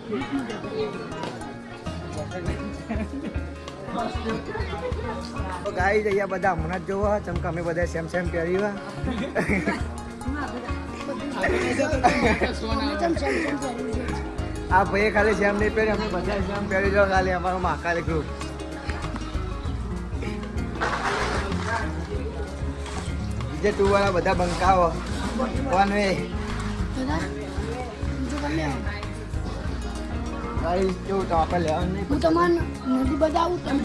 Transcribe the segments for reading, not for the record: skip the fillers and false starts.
તો ગાઈસ અહીંયા બધા હમણાં જ જોવા ચમકા અમે બધા સેમ સેમ પહેર્યું આ ભાઈ ખાલી સેમ નહીં પહેરી અમે બધા સેમ પહેરી જાઓ ખાલી અમારું મહાકાલી ગ્રુપ બીજે ટુ વાળા બધા બંકાવો વન વે ગાઈસ કેવું તો આપણે લેવાનું નહીં હું તમને નદી બતાવું તમે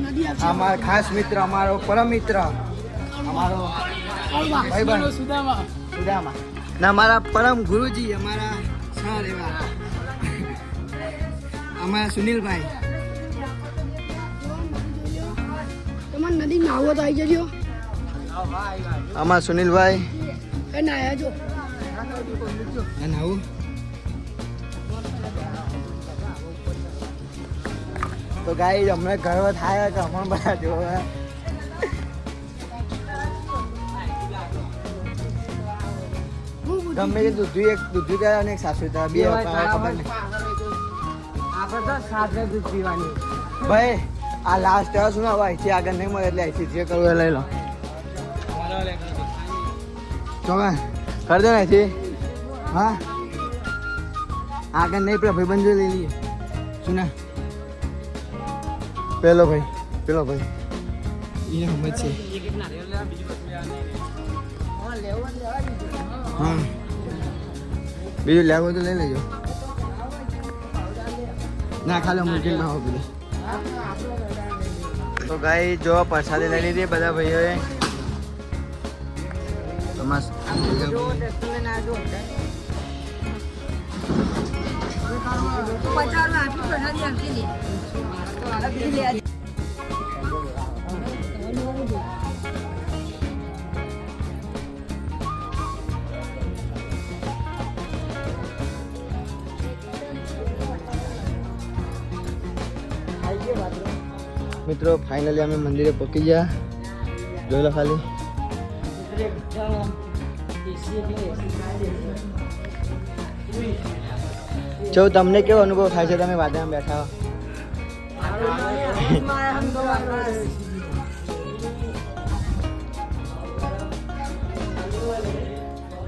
નદી અમારો ખાસ મિત્ર અમારો પરમ મિત્ર અમારો ભાઈબંધ સુદામા ના અમારા પરમ ગુરુજી અમારા સર એવા અમારા સુનિલભાઈ તમારે નદી નાવો તો આવી જજો અમારા સુનિલભાઈ એ નાયા જો નાવું તો ગાઈ અમને ગર્વ થાય કે અમને બધા જોવા ગમે તે દૂધું ગયા અને એક સાસુ હતા બે ખબર નહીં આપણે તો સાથે દૂધ પીવાની ભાઈ આ લાસ્ટ શું હવે અહીંથી આગળ નહીં મળે એટલે અહીંથી જે કરવું એ લઈ લો ચોકા કરી દો ને અહીંથી હા આગળ નહીં પેલા ભાઈબંધો લઈ લઈએ શું ના પેલો ભાઈ એને સમજ છે હા બીજું લેવું તો લઈ લેજો ના ખાલી મૂકીને ના આવો પેલું તો ગાઈ જો પ્રસાદી લઈ લીધી બધા ભાઈઓએ મિત્રો ફાઇનલી અમે મંદિરે પહોંચી ગયા જોઈ લો ખાલી જો તમને કેવો અનુભવ થાય છે તમે વાદળમાં બેઠા હો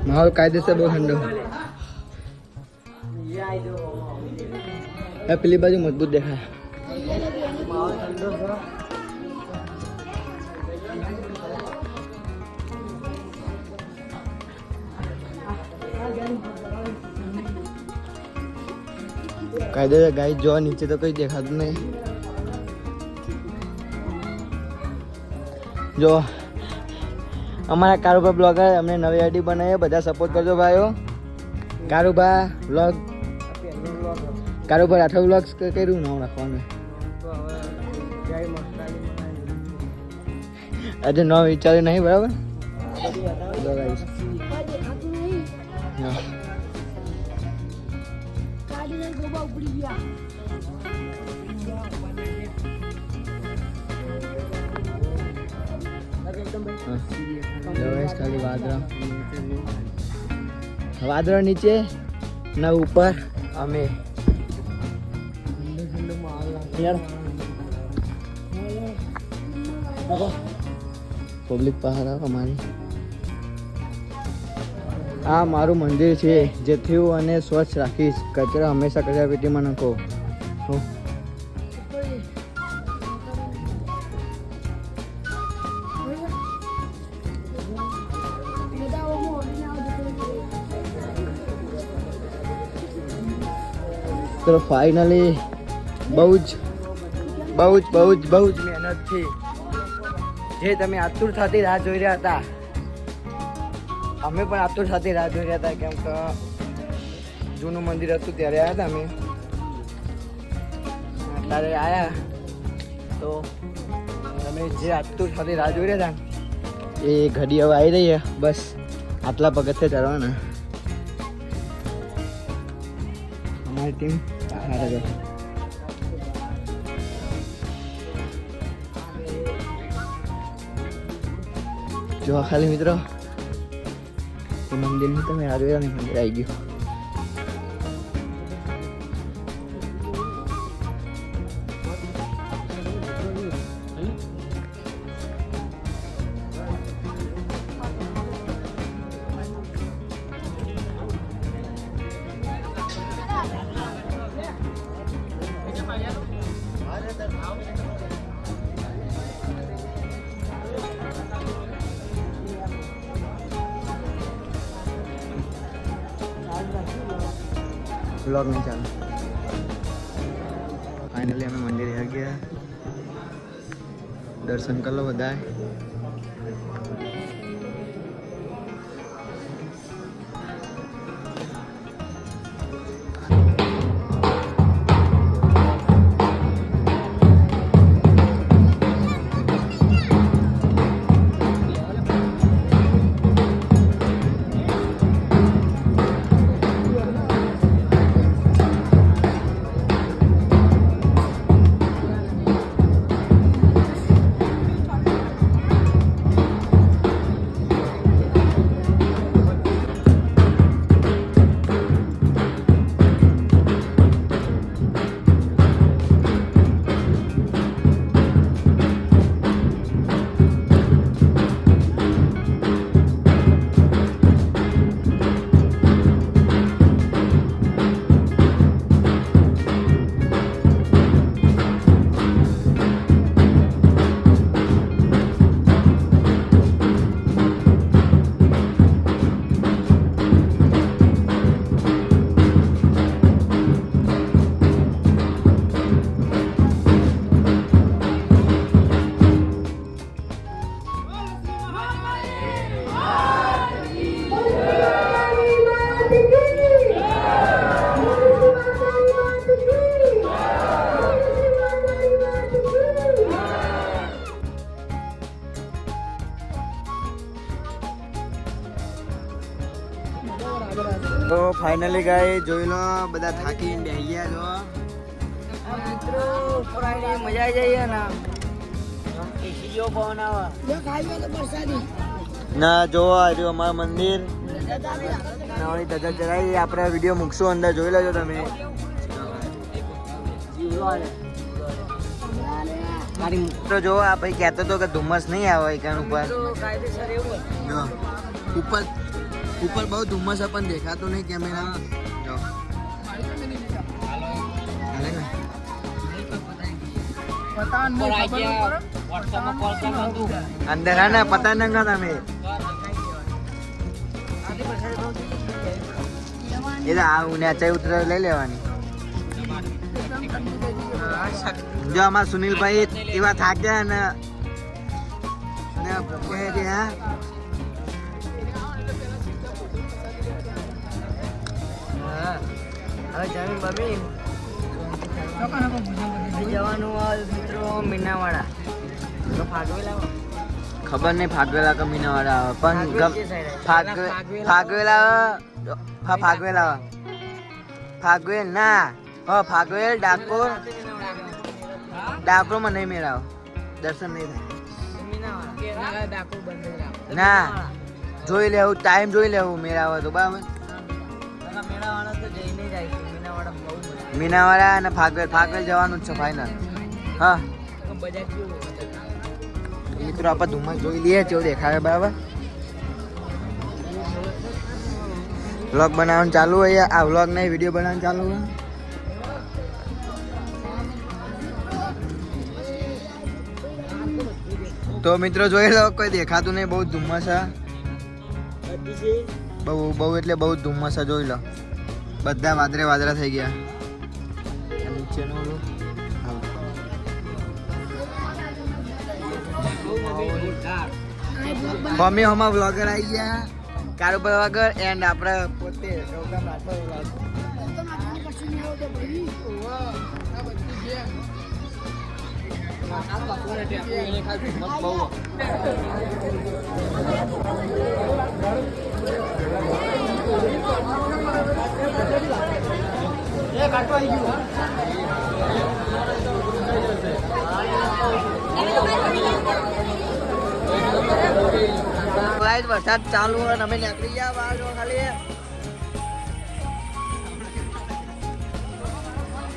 માહોલ કાયદેસર બહુ ઠંડો પેલી બાજુ મજબૂત દેખાય કાયદે ગાય જો નીચે તો કઈ દેખાતું નહીં જો અમારા કારુભા બ્લોગર અમને નવી આઈડી બનાવી બધા સપોર્ટ કરજો ભાઈઓ કારુભા બ્લોગ કારુભા રાઠોડ બ્લોગ્સ કર્યું નામ રાખવાનું આજે ન વિચાર્યું નહીં બરાબર ખાલી વાદળા નીચે ના ઉપર અમે પબ્લિક બહાર અમારી આ મારું મંદિર છે જેથી હું અને સ્વચ્છ રાખીશ કચરા હંમેશા કચરા પેટીમાં નાખો તો ફાઇનલી બહુ જ મહેનતથી જે તમે આતુરતાથી રાહ જોઈ રહ્યા હતા અમે પણ આતુરતાથી રાહ જોઈ રહ્યા હતા કેમ કે જૂનું મંદિર હતું ત્યારે આવ્યા હતા અમે અત્યારે આવ્યા તો તમે જે આતુરતાથી રાહ જોઈ રહ્યા હતા એ ઘડી હવે આવી રહી છે બસ આટલા પગથિયે ચડવાના અમારી ટીમ જો ખાલી મિત્રો એ મંદિરની તમે રાહ જોયા ને મંદિર આવી ગયું. વ્લોગ નહીં ચાલે. ફાઇનલી અમે મંદિરે આવી ગયા. દર્શન કરી લો બધાએ. તો ફાઇનલી ગાય જોઈ લો બધા થાકીને બેસી ગયા છો. મિત્રો ઉપર આવીને મજા આવી જાય ને. એસી જેવો પવન આવે. જો ખાઈ તો પ્રસાદી ના જોવા આવ્યું અમારું મંદિર. નવરી ધજા ચડાવી. આપણે વિડીયો મૂકશું અંદર જોઈ લેજો તમે. મારી મિત્રો જો આ ભાઈ કહેતો હતો કે ધુમ્મસ નહીં આવે એકાન ઉપર. જો ઉપર ઉપર બહુ ધુમ્મસ પણ દેખાતું નહીં કેમેરામાં. જો અંદર હા ને પતંગ નંગા તમે એ તો આ ઊંચાઈ ઉતર લઈ લેવાની. જો અમારા સુનિલભાઈ એવા થાક્યા ને હવે જમીન બમીન જવાનું મિત્રો મીનાવાડા. ખબર નહીં ફાગવેલા કે મીનાવાડા આવે પણ ફાગવેલા ફાગવેલ ના ફાગવેલ ડાકોર ડાકોરમાં નહીં મેળાવ દર્શન નહીં થાય. ના જોઈ લેવું ટાઈમ જોઈ લેવું મેળાવા તો બરાબર. મીનાવાડા અને ફાગવેલ જવાનું જ છે ફાઇનલ. હા મિત્રો આપણે ધુમ્મસ જોઈ લઈએ કેવું દેખાય બરાબર. વ્લોગ બનાવવાનું ચાલુ હોય આ વ્લોગ નહીં વિડીયો બનાવવાનું ચાલુ હોય. તો મિત્રો જોઈ લો કોઈ દેખાતું નહીં બહુ ધુમ્મસ છે. બહુ એટલે બહુ ધુમ્મસ છે જોઈ લો. બધા વાદળા થઈ ગયા. મમ્મી હમણાં વ્લોગર આવી ગયા કારોબાર વગર એન્ડ આપણે પોતે લાઈટ વરસાદ ચાલુ અને અમે નીકળી ગયા બહાર જો ખાલી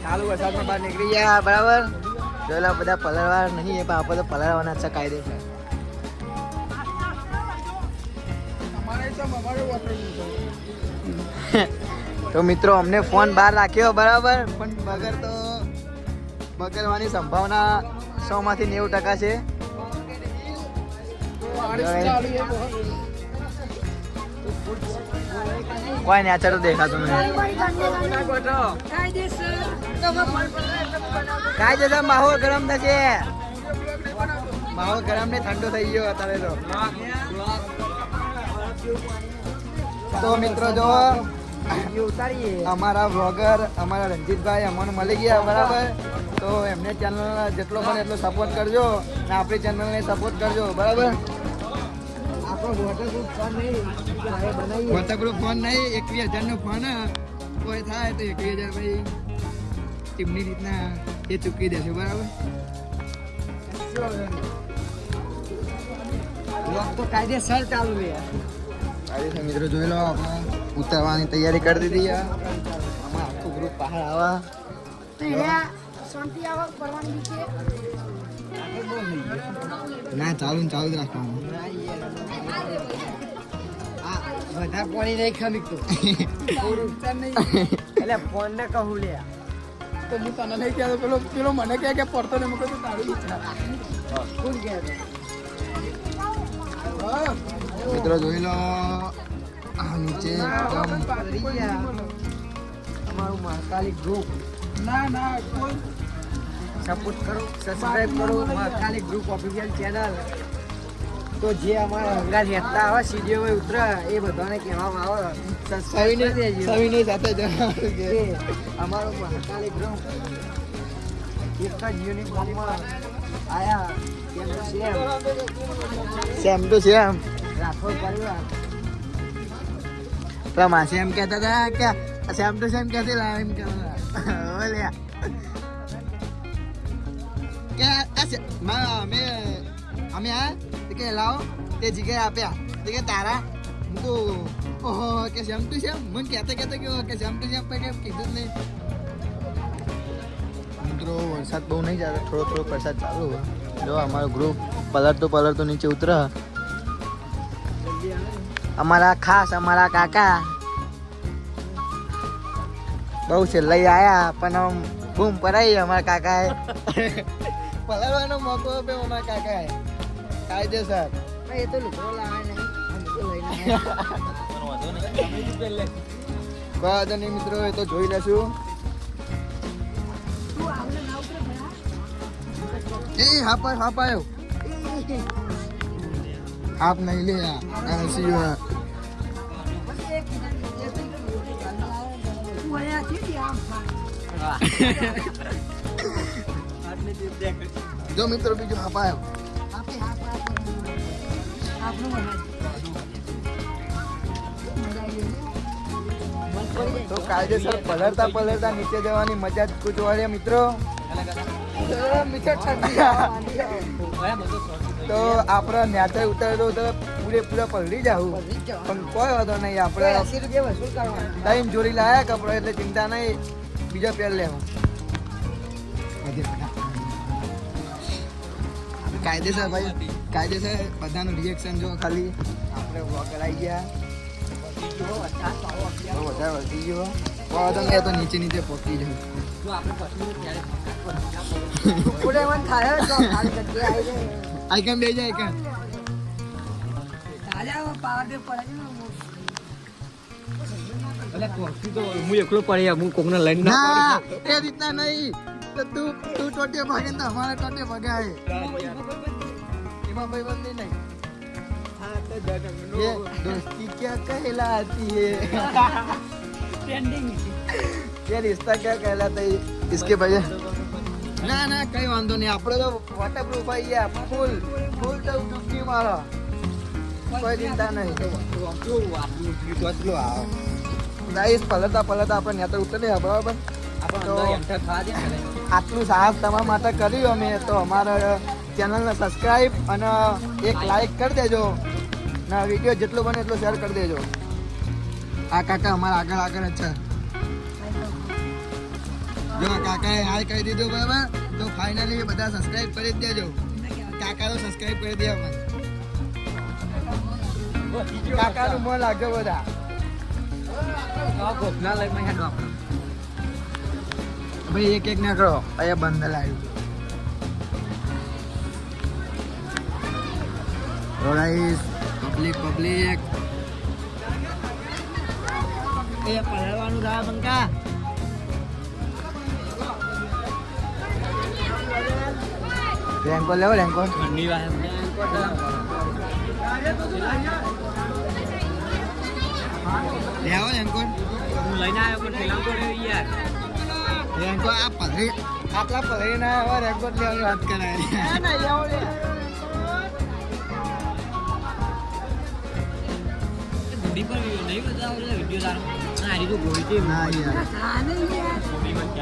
ચાલુ વરસાદમાં બહાર નીકળી ગયા બરાબર. જોયેલા બધા પલળવા નહીં એ પણ આપણે તો પલળવાના છે કાયદે છે. તો મિત્રો અમને ફોન બહાર રાખ્યો બરાબર, પણ બગડવાની સંભાવના 100 માંથી 90% છે. કોઈ નેચર તો દેખાતું નહીં. કાયદેસર માહોલ ગરમ થશે. માહોલ ગરમ ને ઠંડો થઈ ગયો અત્યારે તો મિત્રો જો અમારા વ્લોગર અમારા રંજીતભાઈ અમને મળી ગયા બરાબર. તો એમને ચેનલ જેટલો પણ એટલો સપોર્ટ કરજો ને આપણી ચેનલને સપોર્ટ કરજો બરાબર. વોટરપ્રૂફ ફોન નહીં, 21,000 નો ફોન કોઈ થાય તો 21,000 ભાઈ ટીમની રીતના એ ચૂકવી દેશે બરાબર. તો કાયદેસર ચાલુ છે. કાયદેસર મિત્રો જોઈ લો, આપણે ઉતરવાની તૈયારી કરી દીધી. આમાં આખું ગ્રુપ બહાર આવા શાંતિ આવા પડવાની બીકે ના ચાલુ ને ચાલુ જ રાખવાનું. વધારે પાણી નહીં ખમીકતો એટલે ફોન ને કહું લે તો હું તને નહીં કહેતો, પેલો મને કહે કે પડતો ને મૂકો તો તારી ઈચ્છા. કોણ કહે મિત્રો જોઈ લો આ નીચે એકદમ અમારું મહાકાલી ગ્રુપ ના કોઈ સપોર્ટ કરો, સબસ્ક્રાઇબ કરો મહાકાલી ગ્રુપ ઓફિશિયલ ચેનલ. તો જે અમારા હંગા રહેતા આવે સીડીઓ ઉતરે એ બધાને કહેવામાં આવે સબસ્ક્રાઇબ સવિને સાથે જણાવ્યું કે અમારું મહાકાલી ગ્રુપ એક જ યુનિફોર્મમાં આયા સેમ ટુ સેમ રાખો પરિવાર. પેલા માસી એમ કહેતા હતા કે સેમ ટુ સેમ ક્યાંથી લાવે એમ કહેતા બોલ્યા કે અમે આ કે લાવો તે જગ્યાએ આપ્યા કે તારા મૂકો. ઓહો કે સેમ ટુ સેમ મને કહેતા કે સેમ ટુ સેમ કેમ કીધું જ નહીં. મિત્રો વરસાદ બહુ નહીં જતો, થોડો વરસાદ ચાલુ. જો અમારો ગ્રુપ પલળતો નીચે ઉતરે. અમારા ખાસ અમારા કાકા બહુ છે લઈ આયા પણ બૂમ પડાઈ અમારા કાકાએ પલળવાનો મોકો આપ્યો અમારા કાકાએ કાયદેસર. એ તો લુગડો લાવે નહીં મિત્રો, એ તો જોઈ લેશું. એ હાપ આવ્યો હાપ નહીં લે જો મિત્રો બીજો હાપ આવ્યો. તો કાયદેસર પલળતા નીચે જવાની મજા જ કુછ વાળે મિત્રો. તો આપણે ન્યાતે ઉતરેલો તો પૂરેપૂરા પલળી જાવું, પણ કોઈ વાંધો નહીં. આપણે 80 રૂપિયા વસૂલ કરવા ટાઈમ જોડી લાયા કપડો એટલે ચિંતા નહીં, બીજો પેર લેવું. કાયદેસર ભાઈ કાયદેસર બધાનું રિએક્શન જો ખાલી. આપણે વોકર આવી ગયા વધારે વધી ગયો તો નીચે પહોંચી જવું. આઈ કેમ બે જાય કે હું એકલો પડી હું કોકને લઈને ના એ રીતના નહીં. તો તું ટોટે ભાગે તો અમારે ટોટે ભગાય એમાં ભાઈ બંધ નહીં. ये दोस्ती क्या कहलाती है ये रिश्ता क्या कहलाता है इसके वजह ના કઈ વાંધો નહીં. આપણે તો વોટરપ્રૂફ આવી ગયા ફૂલ તો ચૂકી મારો કોઈ ચિંતા નહીં. ગાઈસ પલળતા આપણે નેતા ઉતર્યા બરાબર. તો આટલું સાહસ તમારા માટે કર્યું અમે. તો અમારા ચેનલને સબસ્ક્રાઈબ અને એક લાઈક કરી દેજો. ના વિડીયો જેટલો બને એટલો શેર કરી દેજો. આ કાકા અમારા આગળ જ છે. જો કાકાએ હાલ કહી દીધું બરાબર, તો ફાઇનલી બધા સબસ્ક્રાઇબ કરી જ દેજો. કાકાનો સબસ્ક્રાઇબ કરી દે અમને. કાકાનું મન લાગે બધા. ઘોષણા લઈને હેડો આપણે. ભાઈ એક ના કરો, અહીંયા બંધલ આવ્યું. પબ્લિક એ પલળવાનું થાય બંકા. રેન્કો લેવો રેન્કો. ઠંડી વાહે લેવો રેન્કો. હું લઈને આવ્યો પણ ઠેલા પડ્યો યાર. રેન્કો આ પધરી આટલા પધરી ના હવે રેન્કો લેવાની વાત કરાય. ગુડી પર નહીં બતાવો વિડીયો તારો. આ રીતો ગોળી છે. ના યાર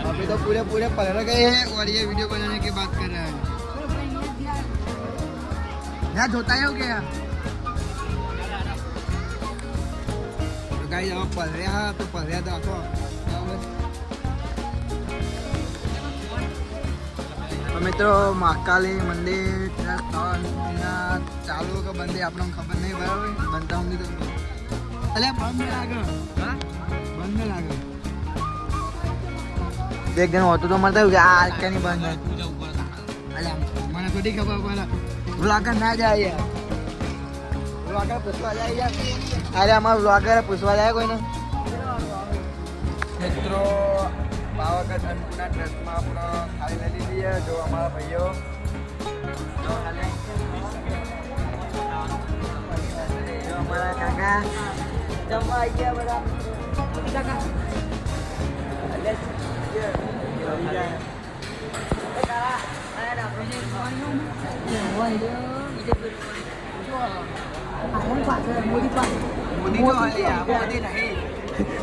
अभी तो पूरे पलट गए हैं और ये वीडियो बनाने की बात कर रहा है. यहाँ धोता है हो क्या? तो गाइस अब पल रहा तो आखो तो मित्रों महाकाली मंदिर चालू का बंदे आप लोग खबर नहीं बराबर बनता होंगी तो अरे बंद लागे बंद लागे एक दिन होतो तो मरता है आज क्या नहीं बंद है. अरे मैंने थोड़ी खबर पड़ा ब्लॉगर ना जाए ब्लॉगर पूछवा जाए यार. अरे हमारा ब्लॉगर पूछवा जाए कोई ना. मित्रों पावागढ़ अन्नपूर्णा ट्रस्ट में अपना थाली ले लीजिए है जो हमारा भाइयों जो हमारा काका जमा आई गया बड़ा काका.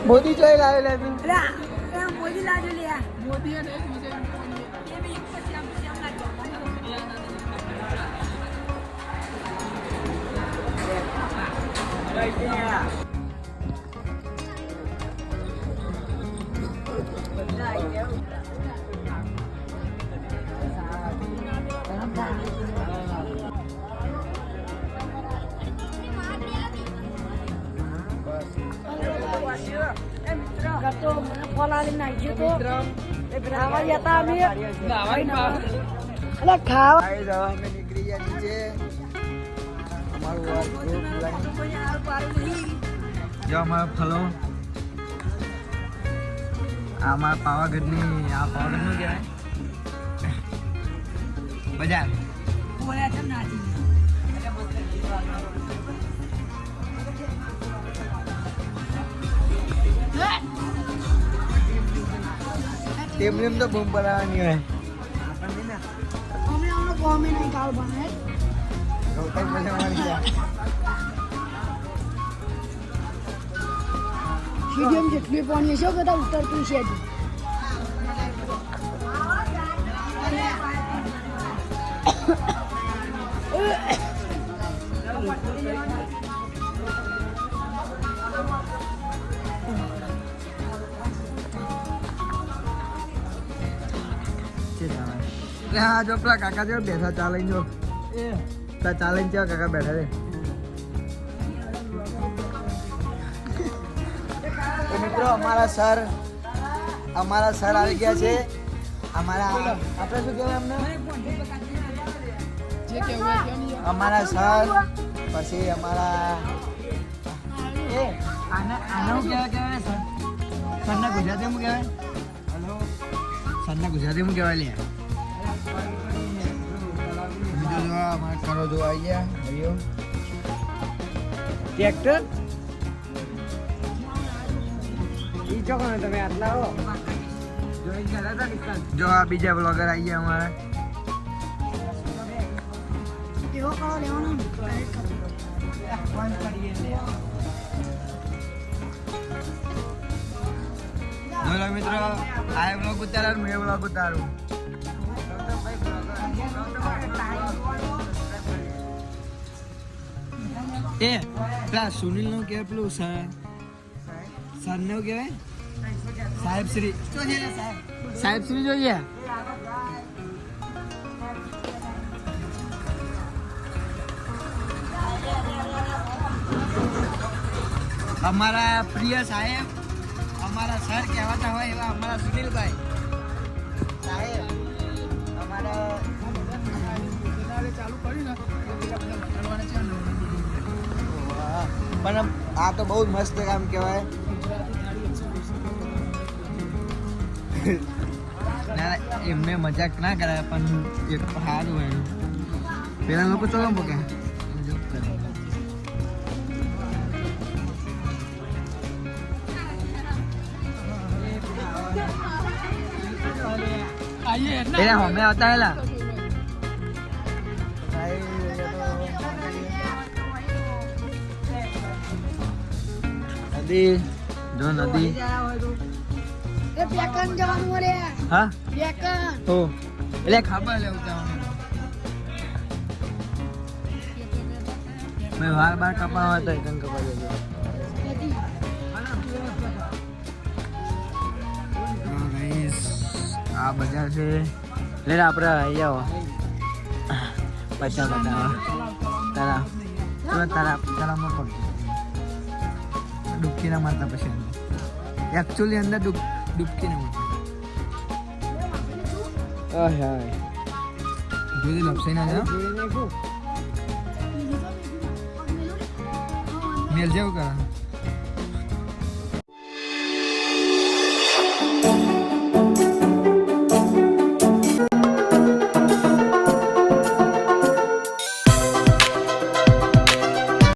मोदी जो लावे મોદી લાજો લે મોદી અને તો મને ફોન આવીને નાખ્યો તો ખાવા જતા અમે અરે ખાવા અમે નીકળી ગયા નીચે. અમારું જો અમારા ફલો આ અમારા પાવાગઢની આ પાવાગઢનું કહેવાય બજાર. બોલ્યા છે નાચી તેમને તો બૂમ પડાવવાની હોય. અમે આનો કોમે નહીં કાલ બને રોકાઈ મજા મારી ગયા. સીડીએમ જેટલી પાણી છે બધા ઉતરતું છે જ. હા જો પેલા કાકા જો બેઠા ચાલે જો ચાલે છે કાકા બેઠા છે. તો મિત્રો અમારા સર આવી ગયા છે. અમારા આપણે શું કહેવાય અમને જે કેવું કેમ અમારા સર પછી અમારા એ આના કહેવાય સર સરના ગુજરાતીમાં કહેવાય. હેલો સરના ગુજરાતીમાં કહેવાય લે. બીજો જો અમારા કરો જો આવી ગયા ભાઈઓ ટ્રેક્ટર ઈ ચોકનો તમે આટલા હો જો આ બીજા બ્લોગર આવી ગયા અમારા. એવો કરો લેવાનો બોલો મિત્રો આ બ્લોગ ઉતારું મેં બ્લોગ ઉતારું. એ પેલા સુનિલ નું કે પેલું સર નું કહેવાય સાહેબ શ્રી સાહેબ શ્રી જોઈએ અમારા પ્રિય સાહેબ અમારા સર કહેવાતા હોય એવા અમારા સુનિલભાઈ સાહેબ અમારા ચાલુ કર્યું ને એટલે બીજા બધા કરવાના છે ને. પણ આ તો બહુ મસ્ત કામ કહેવાય ના એમને મજાક ના કરાય પણ એક સારું હોય પેલા લોકો ચલો મૂકે આઈએ એટલે પેલા હમે આવતા હેલા નદી જો નદી એ પેકન જવાનું મળે હા પેકન તો એટલે ખબર લેવું જવાનું મેં વાર બાર કપાવા હતા એકન કપાઈ જજો આ બજાર છે લે આપણે આવી જાઓ પૈસા બતાવો તારા તારા તારામાં પડશે ડૂબકી ના મારતા પછી એકચ્યુઅલી અંદર ડૂબકી ના મારતા હા જોઈ લપસાઈ ના જાઓ મેલ જેવું કરા